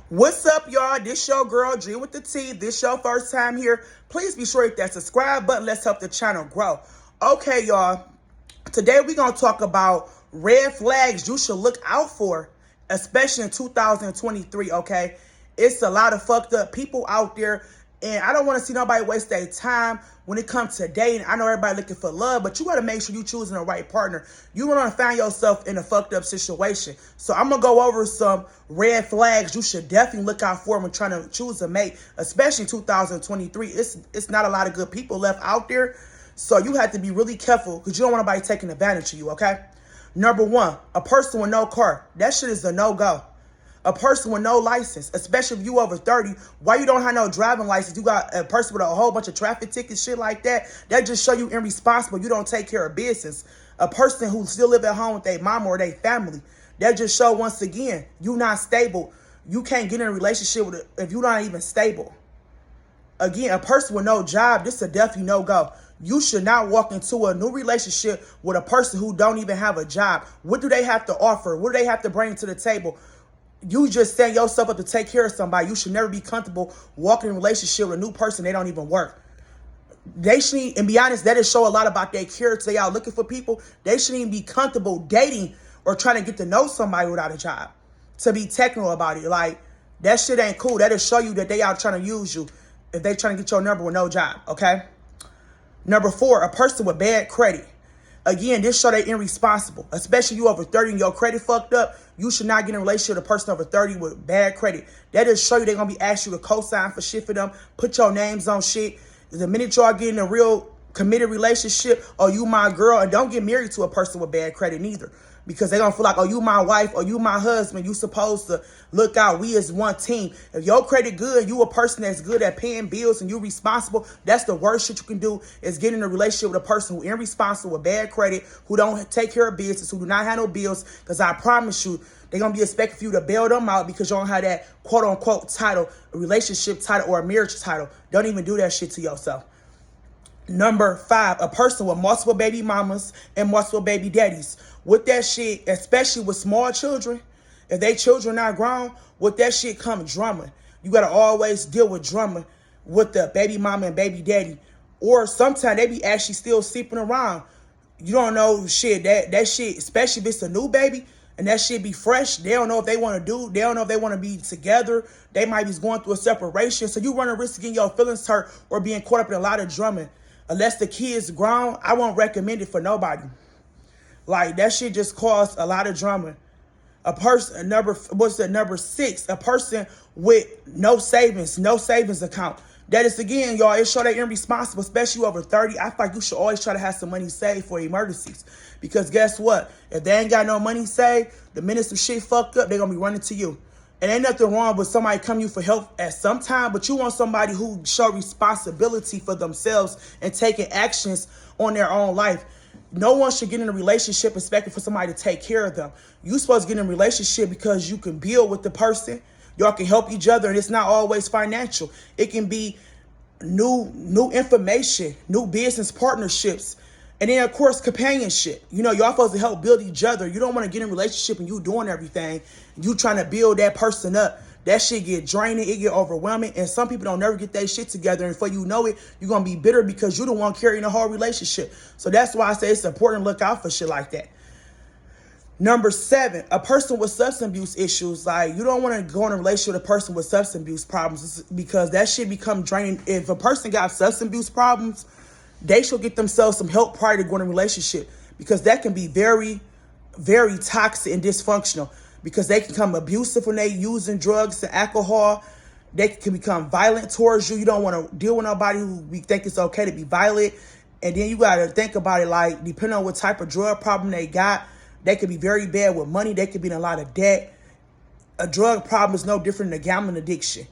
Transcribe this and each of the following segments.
What's up, y'all? This your girl, G with the T. This your first time here. Please be sure to hit that subscribe button. Let's help the channel grow. Okay, y'all. Today we're going to talk about red flags you should look out for, especially in 2023, okay? It's a lot of fucked up people out there, and I don't want to see nobody waste their time when it comes to dating. I know everybody looking for love, but you got to make sure you choosing the right partner. You don't want to find yourself in a fucked up situation. So I'm going to go over some red flags you should definitely look out for when trying to choose a mate, especially in 2023. It's not a lot of good people left out there. So you have to be really careful because you don't want nobody taking advantage of you, okay? Number one, a person with no car. That shit is a no-go. A person with no license, especially if you over 30, why you don't have no driving license? You got a person with a whole bunch of traffic tickets, shit like that. That just show you irresponsible. You don't take care of business. A person who still live at home with their mom or their family, that just show once again, you not stable. You can't get in a relationship with if you're not even stable. Again, a person with no job, this is a definitely no-go. You should not walk into a new relationship with a person who don't even have a job. What do they have to offer? What do they have to bring to the table? You just setting yourself up to take care of somebody. You should never be comfortable walking in a relationship with a new person. They don't even work. They shouldn't, and be honest, that just show a lot about their character. They out looking for people. They shouldn't even be comfortable dating or trying to get to know somebody without a job. To be technical about it. Like, that shit ain't cool. That just show you that they out trying to use you if they trying to get your number with no job, okay? Number four, a person with bad credit. Again, this show they irresponsible, especially you over 30 and your credit fucked up. You should not get in a relationship with a person over 30 with bad credit. That just show you they're going to be asking you to co-sign for shit for them, put your names on shit. The minute y'all get in a real committed relationship, oh, you my girl, and don't get married to a person with bad credit neither. Because they're going to feel like, oh, you my wife or you my husband. You supposed to look out. We as one team. If your credit good, you a person that's good at paying bills and you responsible, that's the worst shit you can do is get in a relationship with a person who irresponsible with bad credit, who don't take care of business, who do not handle bills. Because I promise you, they're going to be expecting for you to bail them out because you don't have that quote-unquote title, a relationship title or a marriage title. Don't even do that shit to yourself. Number five, a person with multiple baby mamas and multiple baby daddies. With that shit, especially with small children, if they children not grown, with that shit come drama. You got to always deal with drama with the baby mama and baby daddy. Or sometimes they be actually still sleeping around. You don't know shit. That shit, especially if it's a new baby, and that shit be fresh. They don't know if they want to do. They don't know if they want to be together. They might be going through a separation. So you run a risk of getting your feelings hurt or being caught up in a lot of drama. Unless the kid's grown, I won't recommend it for nobody. Like, that shit just caused a lot of drama. A person, number six, a person with no savings account. That is, again, y'all, it show they irresponsible, especially over 30. I feel like you should always try to have some money saved for emergencies. Because guess what? If they ain't got no money saved, the minute some shit fucked up, they're going to be running to you. And ain't nothing wrong with somebody coming you for help at some time, but you want somebody who show responsibility for themselves and taking actions on their own life. No one should get in a relationship expecting for somebody to take care of them. You supposed to get in a relationship because you can build with the person. Y'all can help each other, and it's not always financial. It can be new information, new business partnerships. And then, of course, companionship. You know, y'all supposed to help build each other. You don't want to get in a relationship and you doing everything. You trying to build that person up. That shit get draining. It get overwhelming. And some people don't never get their shit together. And before you know it, you're going to be bitter because you the one carrying the whole relationship. So that's why I say it's important to look out for shit like that. Number seven, a person with substance abuse issues. Like, you don't want to go in a relationship with a person with substance abuse problems because that shit become draining. If a person got substance abuse problems, they should get themselves some help prior to going in a relationship because that can be very, very toxic and dysfunctional because they can become abusive when they using drugs and alcohol. They can become violent towards you. You don't want to deal with nobody who think it's okay to be violent. And then you got to think about it, like, depending on what type of drug problem they got, they could be very bad with money. They could be in a lot of debt. A drug problem is no different than a gambling addiction.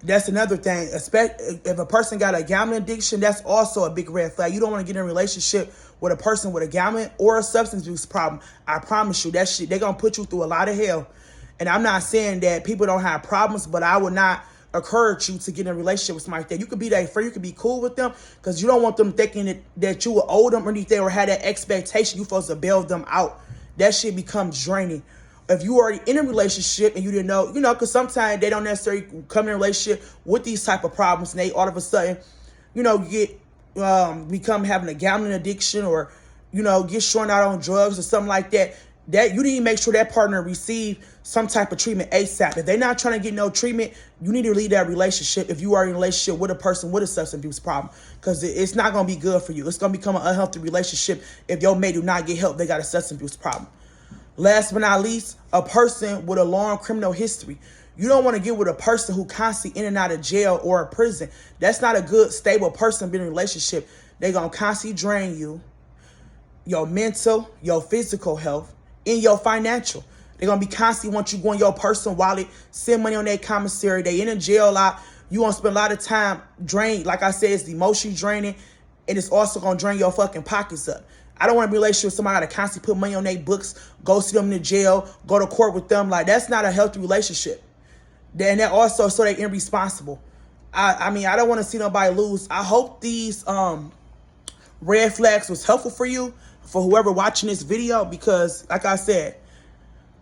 That's another thing. If a person got a gambling addiction, that's also a big red flag. You don't want to get in a relationship with a person with a gambling or a substance abuse problem. I promise you, that shit, they're going to put you through a lot of hell. And I'm not saying that people don't have problems, but I would not encourage you to get in a relationship with somebody like that. You could be their friend, you could be cool with them, because you don't want them thinking that you will owe them or anything or have that expectation you supposed to bail them out. That shit becomes draining. If you already in a relationship and you didn't know, because sometimes they don't necessarily come in a relationship with these type of problems, and they all of a sudden, get become having a gambling addiction, or get strung out on drugs or something like that. That you need to make sure that partner receive some type of treatment ASAP. If they're not trying to get no treatment, you need to leave that relationship if you are in a relationship with a person with a substance abuse problem, because it's not going to be good for you. It's going to become an unhealthy relationship if your mate do not get help. They got a substance abuse problem. Last but not least, a person with a long criminal history. You don't want to get with a person who constantly in and out of jail or a prison. That's not a good, stable person being in a relationship. They're going to constantly drain you, your mental, your physical health, and your financial. They're going to be constantly want you going your personal wallet, send money on their commissary. They in a jail a lot. You going to spend a lot of time drained. Like I said, it's emotionally draining, and it's also going to drain your fucking pockets up. I don't want to be in a relationship with somebody that constantly put money on their books, go see them in the jail, go to court with them. Like, that's not a healthy relationship. And that also, so they irresponsible. I mean, I don't want to see nobody lose. I hope these red flags was helpful for you, for whoever watching this video, because like I said,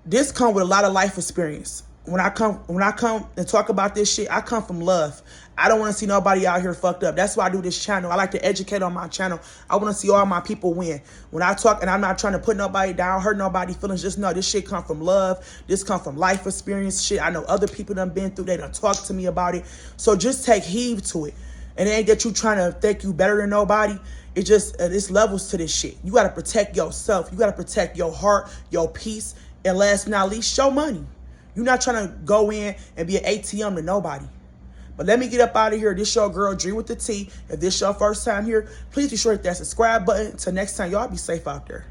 this come with a lot of life experience. When I come and talk about this shit, I come from love. I don't want to see nobody out here fucked up. That's why I do this channel. I like to educate on my channel. I want to see all my people win. When I talk, and I'm not trying to put nobody down, hurt nobody's feelings, just know this shit come from love. This come from life experience shit. I know other people done been through. They done talked to me about it. So just take heed to it. And it ain't that you trying to think you better than nobody. It's just, there's levels to this shit. You got to protect yourself. You got to protect your heart, your peace, and last but not least, show money. You're not trying to go in and be an ATM to nobody. But let me get up out of here. This your girl, Dree with the T. If this your first time here, please be sure to hit that subscribe button. Until next time, y'all be safe out there.